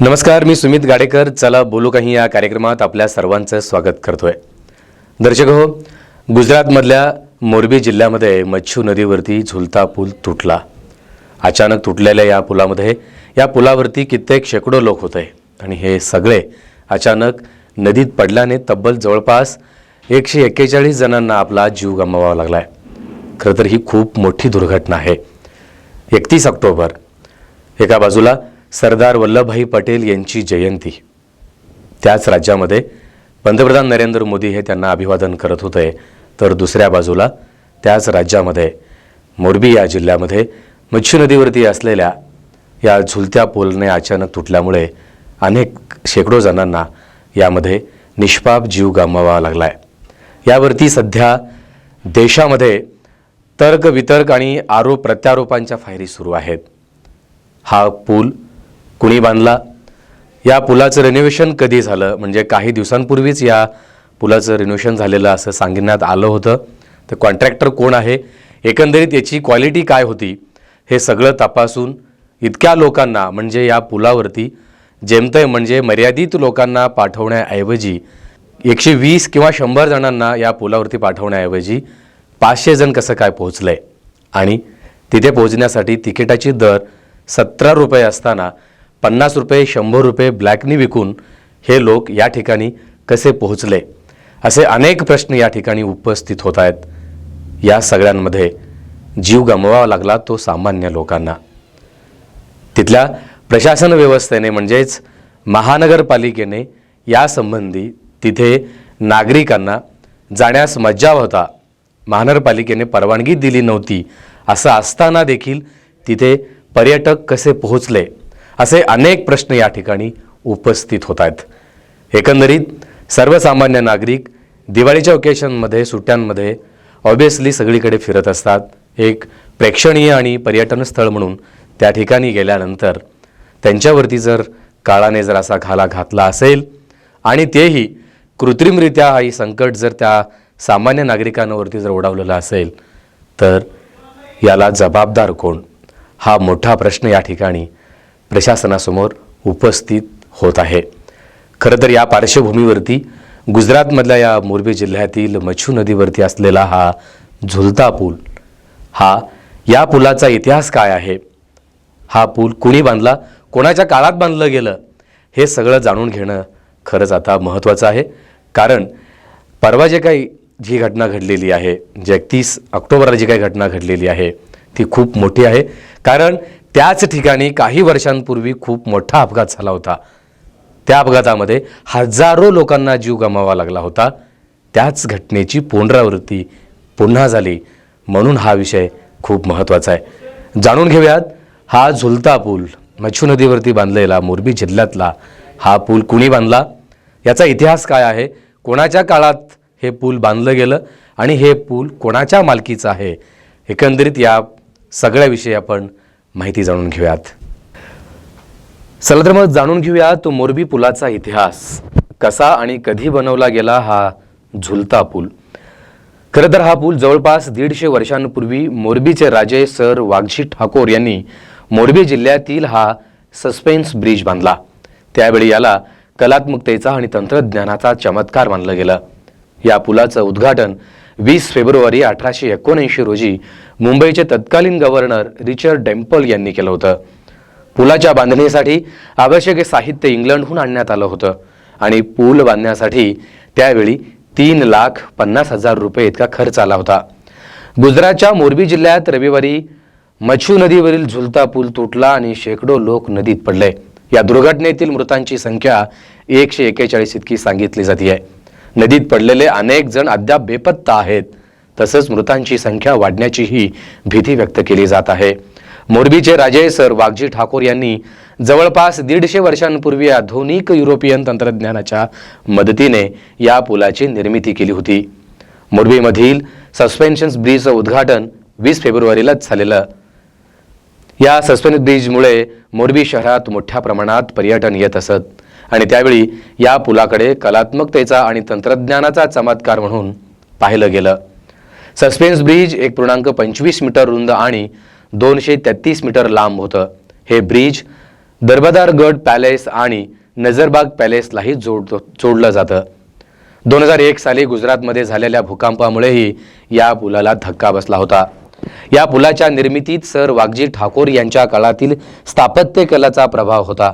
नमस्कार, मी सुमित गाडेकर. चला बोलू काही या कार्यक्रमात आपल्या सर्वांचं स्वागत करतोय. दर्शक हो, गुजरातमधल्या मोरबी जिल्ह्यामध्ये मच्छू नदीवरती झुलता पूल तुटला. अचानक तुटलेल्या या पुलावरती कित्येक शेकडो लोक होते आणि हे सगळे अचानक नदीत पडल्याने तब्बल जवळपास 141 जणांना आपला जीव गमवावा लागलाय. खरं तर ही खूप मोठी दुर्घटना आहे. 31 ऑक्टोबर, एका बाजूला सरदार वल्लभभाई पटेल यांची जयंती, त्याच राज्यामध्ये पंतप्रधान नरेंद्र मोदी हे त्यांना अभिवादन करत होते, तर दुसऱ्या बाजूला त्याच राज्यामध्ये मोरबी या जिल्ह्यामध्ये मच्छू नदीवरती असलेल्या या झुलत्या पूलने अचानक तुटल्यामुळे अनेक शेकडो जणांना यामध्ये निष्पाप जीव गमवावा लागलाय. यावरती सध्या देशामध्ये तर्क वितर्क आणि आरोप प्रत्यारोपांच्या फायरी सुरू आहेत. हा पूल कुणी बांधला? या पुलाचं रिनोव्हेशन कधी झालं? म्हणजे काही दिवसांपूर्वीच या पुलाचं रिनोव्हेशन झालेलं असं सांगण्यात आलं होतं. तर कॉन्ट्रॅक्टर कोण आहे, एकंदरीत याची क्वालिटी काय होती, हे सगळं तपासून इतक्या लोकांना, म्हणजे या पुलावरती जेमतेम म्हणजे मर्यादित लोकांना पाठवण्याऐवजी 120 किंवा 100 जणांना या पुलावरती पाठवण्याऐवजी 500 जण कसं काय पोहोचले, आणि तिथे पोहोचण्यासाठी तिकिटाची दर 17 रुपये असताना 50 रुपये 100 रुपये ब्लॅकनी विकून हे लोक या ठिकाणी कसे पोहोचले, असे अनेक प्रश्न या ठिकाणी उपस्थित होत आहेत. या सगळ्यांमध्ये जीव गमवावा लागला तो सामान्य लोकांना. तिथल्या प्रशासन व्यवस्थेने म्हणजेच महानगरपालिकेने यासंबंधी तिथे नागरिकांना जाण्यास मज्जाव होता. महानगरपालिकेने परवानगी दिली नव्हती. असं असताना देखील तिथे पर्यटक कसे पोहोचले, असे अनेक प्रश्न या ठिकाणी उपस्थित होत आहेत. एकंदरीत सर्वसामान्य नागरिक दिवाळीच्या ओकेशनमध्ये, सुट्ट्यांमध्ये ऑब्वियसली सगळीकडे फिरत असतात. एक प्रेक्षणीय आणि पर्यटन स्थळ म्हणून त्या ठिकाणी गेल्यानंतर त्यांच्यावरती जर काळाने जर असा घाला घातला असेल आणि तेही कृत्रिमरित्या ही संकट जर त्या सामान्य नागरिकांवरती जर ओढावलेला असेल, तर याला जबाबदार कोण, हा मोठा प्रश्न या ठिकाणी प्रशासनासमोर उपस्थित होत आहे. खरं तर या पार्श्वभूमीवरती गुजरातमधल्या या मोरबी जिल्ह्यातील मच्छू नदीवरती असलेला हा झुलता पूल, या पुलाचा इतिहास काय आहे, हा पूल कुणी बांधला, कोणाच्या काळात बांधलं गेलं, हे सगळं जाणून घेणं खरंच आता महत्त्वाचं आहे. कारण परवा जी घटना घडलेली आहे, 31 ऑक्टोबरला जी काही घटना घडलेली आहे, ती खूप मोठी आहे. कारण त्याच ठिकाणी काही वर्षांपूर्वी खूप मोठा अपघात झाला होता. त्या अपघातामध्ये हजारो लोकांना जीव गमवावा लागला होता. त्याच घटनेची पुनरावृत्ती पुन्हा झाली, म्हणून हा विषय खूप महत्त्वाचा आहे. जाणून घेऊयात, हा झुलता पूल मच्छू नदीवरती बांधलेला मोरबी जिल्ह्यातला हा पूल कुणी बांधला, याचा इतिहास काय आहे, कोणाच्या काळात हे पूल बांधलं गेलं आणि हे पूल कोणाच्या मालकीचं आहे. एकंदरीत या सगळ्याविषयी आपण माहिती जाणून घेऊयात. चला तर मग जाणून घेऊया तो मोरबी पुलाचा इतिहास. कसा आणि कधी बनवला गेला हा झुलता पूल. खरं तर हा पूल जवळपास 150 वर्षांपूर्वी मोरबीचे राजे सर वाघजी ठाकोर यांनी मोरबी जिल्ह्यातील हा सस्पेन्स ब्रिज बांधला. त्यावेळी याला कलात्मकतेचा आणि तंत्रज्ञानाचा चमत्कार मानलं गेलं. या पुलाचं उद्घाटन 20 फेब्रुवारी 1879 रोजी मुंबईचे तत्कालीन गव्हर्नर रिचर्ड डेम्पल यांनी केलं होतं. पुलाच्या बांधणीसाठी आवश्यक साहित्य इंग्लंडहून आणण्यात आलं होतं आणि पूल बांधण्यासाठी त्यावेळी 3,50,000 रुपये इतका खर्च आला होता. गुजरातच्या मोरबी जिल्ह्यात रविवारी मच्छू नदीवरील झुलता पूल तुटला आणि शेकडो लोक नदीत पडले. या दुर्घटनेतील मृतांची संख्या 141 इतकी सांगितली जाते आहे. नदीत पडलेले अनेक जण अद्याप बेपत्ता आहेत. तसंच मृतांची संख्या वाढण्याचीही भीती व्यक्त केली जात आहे. मोरबीचे राजे सर वाघजी ठाकोर यांनी जवळपास 150 वर्षांपूर्वी आधुनिक युरोपियन तंत्रज्ञानाच्या मदतीने या पुलाची निर्मिती केली होती. मोरबीमधील सस्पेन्शन ब्रिजचं उद्घाटन 20 फेब्रुवारीलाच झालेलं. या सस्पेन्शन ब्रिजमुळे मोरबी शहरात मोठ्या प्रमाणात पर्यटन येत असत आणि त्यावेळी या पुलाकडे कलात्मकतेचा आणि तंत्रज्ञानाचा चमत्कार म्हणून पाहिलं गेलं. सस्पेन्स ब्रिज 1.25 मीटर रुंद आणि 233 मीटर लांब होतं. हे ब्रिज दरबार गड पॅलेस आणि नजरबाग पॅलेसलाही जोडलं जातं. 2001 साली गुजरातमध्ये झालेल्या भूकंपामुळेही या पुलाला धक्का बसला होता. या पुलाच्या निर्मितीत सर वाघजी ठाकूर यांच्या काळातील स्थापत्य कलेचा प्रभाव होता.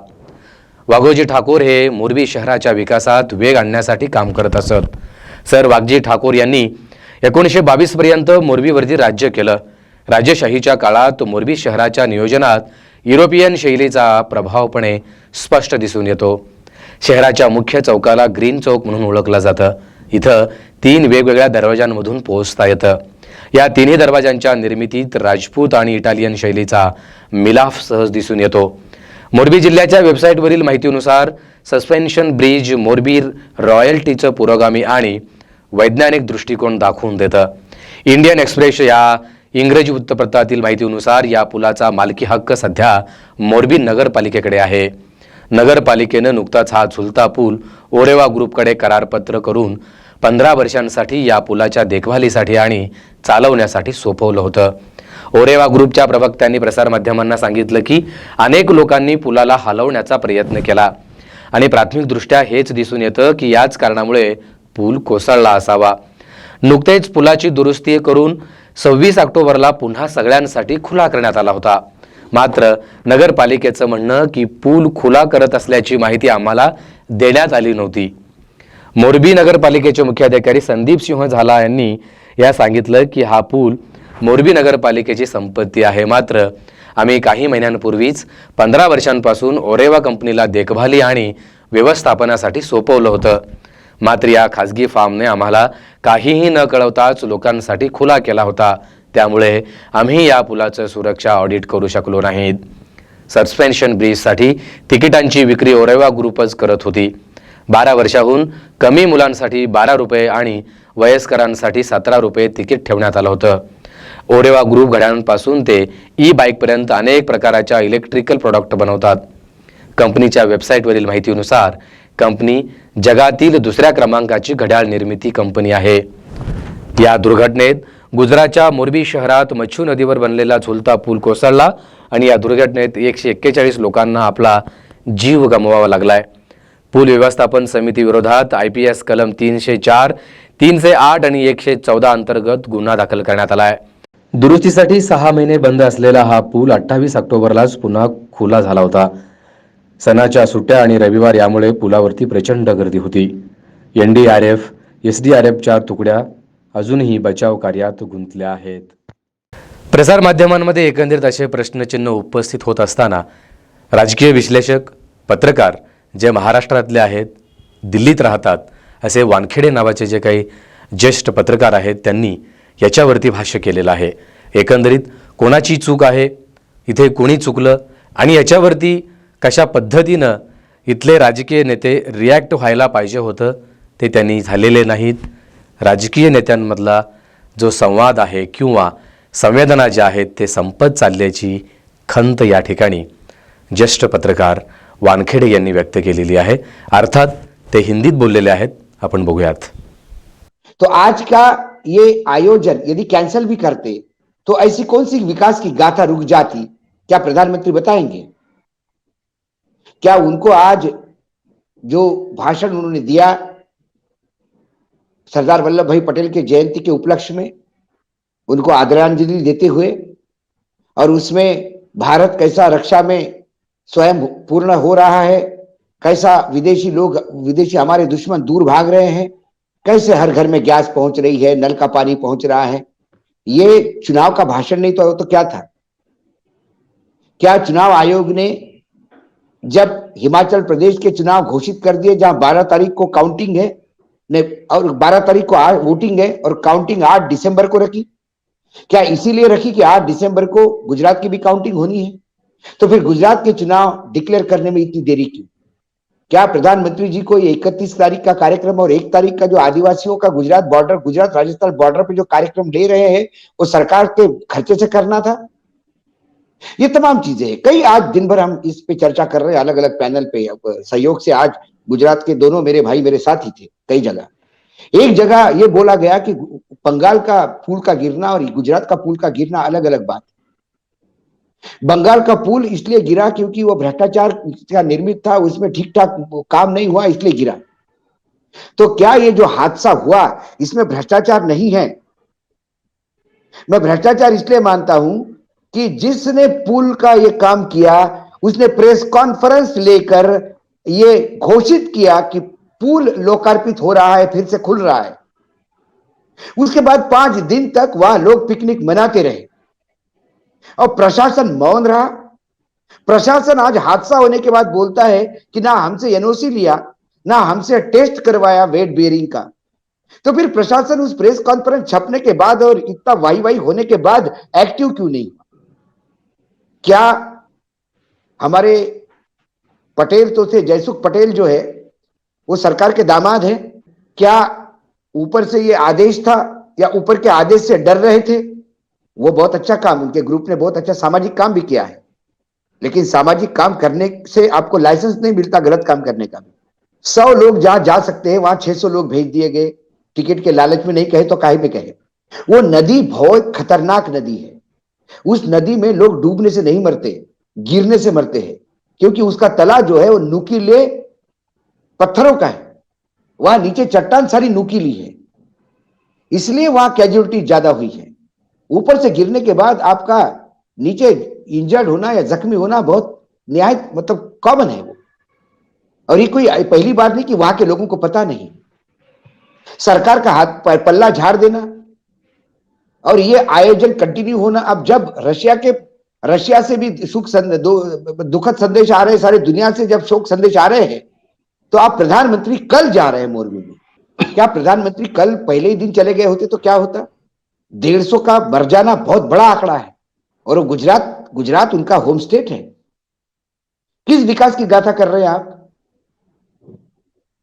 वाघोजी ठाकूर हे मोरबी शहराच्या विकासात वेग आणण्यासाठी काम करत असत. सर वाघजी ठाकूर यांनी 1922 पर्यंत मोरबीवरती राज्य केलं. राजेशाहीच्या काळात मोरबी शहराच्या नियोजनात युरोपियन शैलीचा प्रभावपणे स्पष्ट दिसून येतो. शहराच्या मुख्य चौकाला ग्रीन चौक म्हणून ओळखलं जातं. इथं 3 वेगवेगळ्या दरवाजांमधून पोहोचता येतं. या तिन्ही दरवाजांच्या निर्मितीत राजपूत आणि इटालियन शैलीचा मिलाफ सहज दिसून येतो. मोरबी जिल्ह्याच्या वेबसाईटवरील माहितीनुसार सस्पेन्शन ब्रिज मोरबी रॉयल्टीचं पुरोगामी आणि वैज्ञानिक दृष्टिकोन दाखवून देतं. इंडियन एक्सप्रेस या इंग्रजी वृत्तपत्रातील माहितीनुसार या पुलाचा मालकी हक्क सध्या मोरबी नगरपालिकेकडे आहे. नगरपालिकेनं नुकताच हा झुलता पूल ओरेवा ग्रुपकडे करारपत्र करून 15 वर्षांसाठी या पुलाच्या देखभालीसाठी आणि चालवण्यासाठी सोपवलं होतं. ओरेवा ग्रुपच्या प्रवक्त्यांनी प्रसारमाध्यमांना सांगितलं की अनेक लोकांनी पुलाला हलवण्याचा प्रयत्न केला आणि प्राथमिकदृष्ट्या हेच दिसून येतं की याच कारणामुळे पूल कोसळला असावा. नुकतेच पुलाची दुरुस्ती करून 26 ऑक्टोबरला पुन्हा सगळ्यांसाठी खुला करण्यात आला होता. मात्र नगरपालिकेचं म्हणणं की पूल खुला करत असल्याची माहिती आम्हाला देण्यात आली नव्हती. मोरबी नगरपालिकेचे मुख्याधिकारी संदीप सिंह झाला यांनी या सांगितलं की हा पूल मोरबी नगरपालिकेची संपत्ती आहे. मात्र आम्ही काही महिन्यांपूर्वीच 15 वर्षांपासून ओरेवा कंपनीला देखभाली आणि व्यवस्थापनासाठी सोपवलं होतं. मात्र या खाजगी फार्मने आम्हाला काहीही न कळवताच लोकांसाठी खुला केला होता. त्यामुळे आम्ही या पुलाचं सुरक्षा ऑडिट करू शकलो नाहीत. सस्पेन्शन ब्रिजसाठी तिकिटांची विक्री ओरेवा ग्रुपच करत होती. 12 वर्षाहून कमी मुलांसाठी 12 रुपये आणि वयस्करांसाठी 17 रुपये तिकीट ठेवण्यात आलं होतं. ओरेवा ग्रुप घड्याळांपासून ते ई-बाईकपर्यंत अनेक प्रकारच्या इलेक्ट्रिकल प्रोडक्ट बनवतात. कंपनीच्या वेबसाईटवरील माहितीनुसार कंपनी जगातील दुसऱ्या क्रमांकाची घड्याळ निर्मिती कंपनी आहे. या दुर्घटनेत गुजरातच्या मोरबी शहरात मच्छू नदीवर बनलेला झुलता पूल कोसळला आणि या दुर्घटनेत 141 लोकांना आपला जीव गमवावा लागलाय. पूल व्यवस्थापन समिती विरोधात IPS कलम 304, 308 आणि 114 अंतर्गत गुन्हा दाखल करण्यात आलाय. दुरुस्तीसाठी 6 महिने बंद असलेला हा पूल 28 ऑक्टोबरलाच पुन्हा खुला झाला होता. सणाच्या सुट्ट्या आणि रविवार यामुळे पुलावरती प्रचंड गर्दी होती. NDRF, SDRFच्या तुकड्या अजूनही बचाव कार्यात गुंतल्या आहेत. प्रसार माध्यमांमध्ये एकंदरीत असे प्रश्नचिन्ह उपस्थित होत असताना राजकीय विश्लेषक, पत्रकार जे महाराष्ट्रातले आहेत, दिल्लीत राहतात असे वानखेडे नावाचे जे काही ज्येष्ठ पत्रकार आहेत त्यांनी याच्यावरती भाष्य केलेलं आहे. एकंदरीत कोणाची चूक आहे, इथे कोणी चुकलं आणि याच्यावरती कशा पद्धतीनं इथले राजकीय नेते रिॲक्ट व्हायला पाहिजे होतं ते त्यांनी झालेले नाहीत. राजकीय नेत्यांमधला जो संवाद आहे किंवा संवेदना ज्या आहेत ते संपत चालल्याची खंत या ठिकाणी ज्येष्ठ पत्रकार वानखेडे यांनी व्यक्त केलेली आहे. अर्थात ते हिंदीत बोललेले आहेत. आपण बघूयात. तो आज का ये आयोजन यदि कैंसिल भी करते तो ऐसी कौन सी विकास की गाथा रुक जाती, क्या प्रधानमंत्री बताएंगे? क्या उनको आज जो भाषण उन्होंने दिया सरदार वल्लभ भाई पटेल के जयंती के उपलक्ष्य में, उनको आदरांजलि देते हुए, और उसमें भारत कैसा रक्षा में स्वयं पूर्ण हो रहा है, कैसा विदेशी हमारे दुश्मन दूर भाग रहे हैं, कैसे हर घर में गैस पहुंच रही है, नल का पानी पहुंच रहा है, ये चुनाव का भाषण नहीं तो क्या था? क्या चुनाव आयोग ने जब हिमाचल प्रदेश के चुनाव घोषित कर दिए जहां 12 तारीख को काउंटिंग है और 12 तारीख को वोटिंग है और काउंटिंग 8 दिसंबर को रखी, क्या इसीलिए रखी कि 8 दिसंबर को गुजरात की भी काउंटिंग होनी है? तो फिर गुजरात के चुनाव डिक्लेयर करने में इतनी देरी क्यों? क्या प्रधानमंत्री जी को 31 तारीख का कार्यक्रम और 1 तारीख का जो आदिवासियों का गुजरात राजस्थान बॉर्डर पे जो कार्यक्रम ले रहे हैं वो सरकार के खर्चे से करना था? ये तमाम चीजें हैं. कई आज दिन भर हम इस पे चर्चा कर रहे हैं अलग अलग पैनल पे. सहयोग से आज गुजरात के दोनों मेरे भाई मेरे साथ ही थे. कई जगह एक जगह ये बोला गया कि बंगाल का पुल का गिरना और गुजरात का पुल का गिरना अलग अलग बात. बंगाल का पुल इसलिए गिरा क्योंकि वो भ्रष्टाचार का निर्मित था, उसमें ठीक ठाक काम नहीं हुआ, इसलिए गिरा। तो क्या ये जो हादसा हुआ इसमें भ्रष्टाचार नहीं है? मैं भ्रष्टाचार इसलिए मानता हूं कि जिसने पुल का ये काम किया उसने प्रेस कॉन्फ्रेंस लेकर ये घोषित किया कि पुल लोकार्पित हो रहा है, फिर से खुल रहा है। उसके बाद 5 दिन तक वहां लोग पिकनिक मनाते रहे और प्रशासन मौन रहा। प्रशासन आज हादसा होने के बाद बोलता है कि ना हमसे एनओसी लिया, ना हमसे टेस्ट करवाया वेट बेयरिंग का। तो फिर प्रशासन उस प्रेस कॉन्फ्रेंस छपने के बाद और इतना वाई वाई होने के बाद एक्टिव क्यों नहीं? क्या हमारे पटेल तो थे, जयसुख पटेल जो है वो सरकार के दामाद हैं, क्या ऊपर से ये आदेश था या ऊपर के आदेश से डर रहे थे? वो बहुत अच्छा काम, उनके ग्रुप ने बहुत अच्छा सामाजिक काम भी किया है, लेकिन सामाजिक काम करने से आपको लाइसेंस नहीं मिलता गलत काम करने का। 100 लोग जहां जा सकते हैं वहां 600 लोग भेज दिए गए, टिकट के लालच में नहीं कहे तो काहे में कहे। वो नदी बहुत खतरनाक नदी है, उस नदी में लोग डूबने से नहीं मरते, गिरने से मरते हैं, क्योंकि उसका तला जो है वो नुकीले पत्थरों का है, वहां नीचे चट्टान सारी नुकीली है, इसलिए वहां कैजुअलिटी ज्यादा हुई है। ऊपर से गिरने के बाद आपका नीचे इंजर्ड होना या जख्मी होना बहुत निहायत मतलब कॉमन है वो, और ये कोई पहली बार नहीं कि वहां के लोगों को पता नहीं। सरकार का हाथ पल्ला झाड़ देना और ये आयोजन कंटिन्यू होना। अब जब रशिया से भी दुखद संदेश आ रहे हैं, सारे दुनिया से जब शोक संदेश आ रहे हैं, तो आप प्रधानमंत्री कल जा रहे हैं मोरबी में। क्या प्रधानमंत्री कल पहले ही दिन चले गए होते तो क्या होता? 150 का मर जाना बहुत बड़ा आंकड़ा है, और वो गुजरात उनका होम स्टेट है। किस विकास की गाथा कर रहे हैं आप?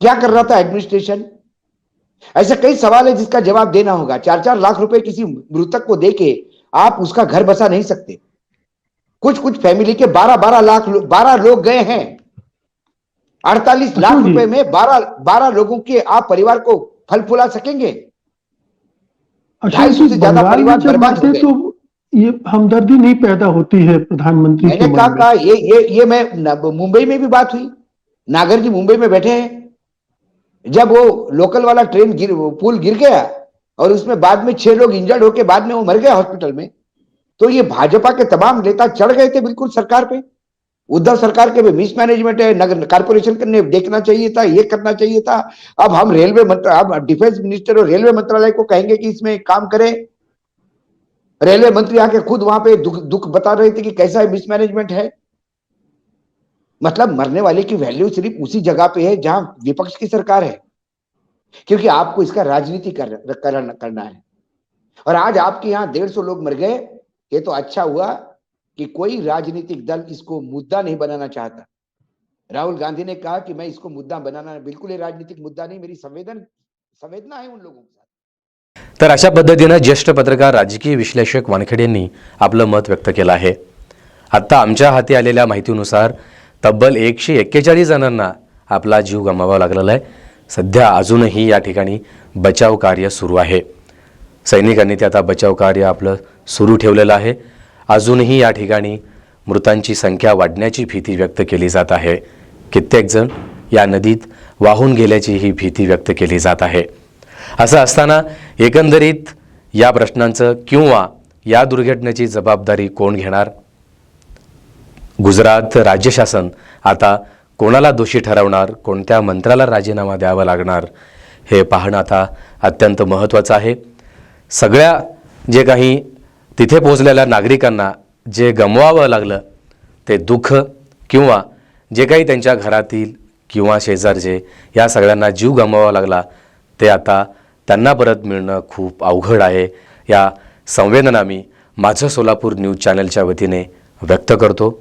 क्या कर रहा था एडमिनिस्ट्रेशन? ऐसे कई सवाल है जिसका जवाब देना होगा। 4-4 लाख रुपए किसी मृतक को देके आप उसका घर बसा नहीं सकते। कुछ फैमिली के 12 लोग गए हैं, 48 लाख रुपए में 12 लोगों के आप परिवार को फल फुला सकेंगे? 250 से ज्यादा परिवार बर्बाद हो गए। तो ये हमदर्दी नहीं पैदा होती है प्रधानमंत्री के मन में। मैंने कहा ये मैं मुंबई में भी बात हुई, नागर जी मुंबई में बैठे हैं, जब वो लोकल वाला पुल गिर गया और उसमें बाद में 6 लोग इंजर्ड होके बाद में वो मर गए हॉस्पिटल में, तो ये भाजपा के तमाम नेता चढ़ गए थे बिल्कुल सरकार पे। उद्धव सरकार के भी मिसमैनेजमेंट है, नगर कारपोरेशन ने देखना चाहिए था, ये करना चाहिए था। अब हम अब डिफेंस मिनिस्टर और रेलवे मंत्रालय को कहेंगे कि इसमें काम करें। रेलवे मंत्री आके खुद वहां पे दुख बता रहे थे कि कैसा मिसमैनेजमेंट है। मतलब मरने वाले की वैल्यू सिर्फ उसी जगह पे है जहां विपक्ष की सरकार है, क्योंकि आपको इसका राजनीति करना है। और आज आपके यहाँ 150 लोग मर गए, ये तो अच्छा हुआ कि कोई राजनीतिक दल इसको मुद्दा नहीं बनाना चाहता। राहुल गांधी ने कहा कि मैं इसको मुद्दा बनाना, बिल्कुल ये राजनीतिक मुद्दा नहीं, मेरी संवेदना है उन लोगों के साथ। तर अशा पद्धतीनं ज्येष्ठ पत्रकार राजकीय विश्लेषक वानखेडे यांनी आपलं मत व्यक्त केलं आहे। आत्ता आमच्या हाती आलेल्या माहितीनुसार तब्बल 141 जणांना आपला जीव गमवावा लागलेला आहे। सध्या अजूनही या ठिकाणी बचाव कार्य सुरू आहे। सैनिकांनी ते आता बचाव कार्य आपलं सुरू ठेवलेलं आहे। अजूनही या ठिकाणी मृतांची संख्या वाढण्याची भीती व्यक्त केली जात आहे। कित्येक जण या नदीत वाहून गेल्याची ही भीती व्यक्त केली जात आहे। असं असताना एकंदरीत या प्रश्नांचं किंवा या दुर्घटनेची जबाबदारी कोण घेणार? गुजरात राज्य शासन आता कोणाला दोषी ठरवणार, कोणत्या मंत्र्याला राजीनामा द्यावा लागणार हे पाहणं आता अत्यंत महत्त्वाचं आहे। सगळ्या जे काही तिथे पोहोचलेल्या नागरिकांना जे गमवावं लागलं ते दुःख किंवा जे काही त्यांच्या घरातील किंवा शेजारचे या सगळ्यांना जीव गमवावा लागला ते आता त्यांना परत मिळणं खूप अवघड आहे। या संवेदना मी माझं सोलापूर न्यूज चॅनलच्या वतीने व्यक्त करतो।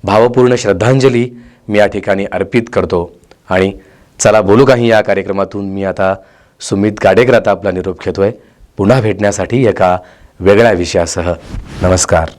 भावपूर्ण श्रद्धांजली मी या ठिकाणी अर्पित करतो। आणि चला बोलू काही या कार्यक्रमातून मी आता सुमित गाडेकर आता आपला निरोप घेतोय। पुन्हा भेटण्यासाठी एका वेगळ्या विषयासह नमस्कार।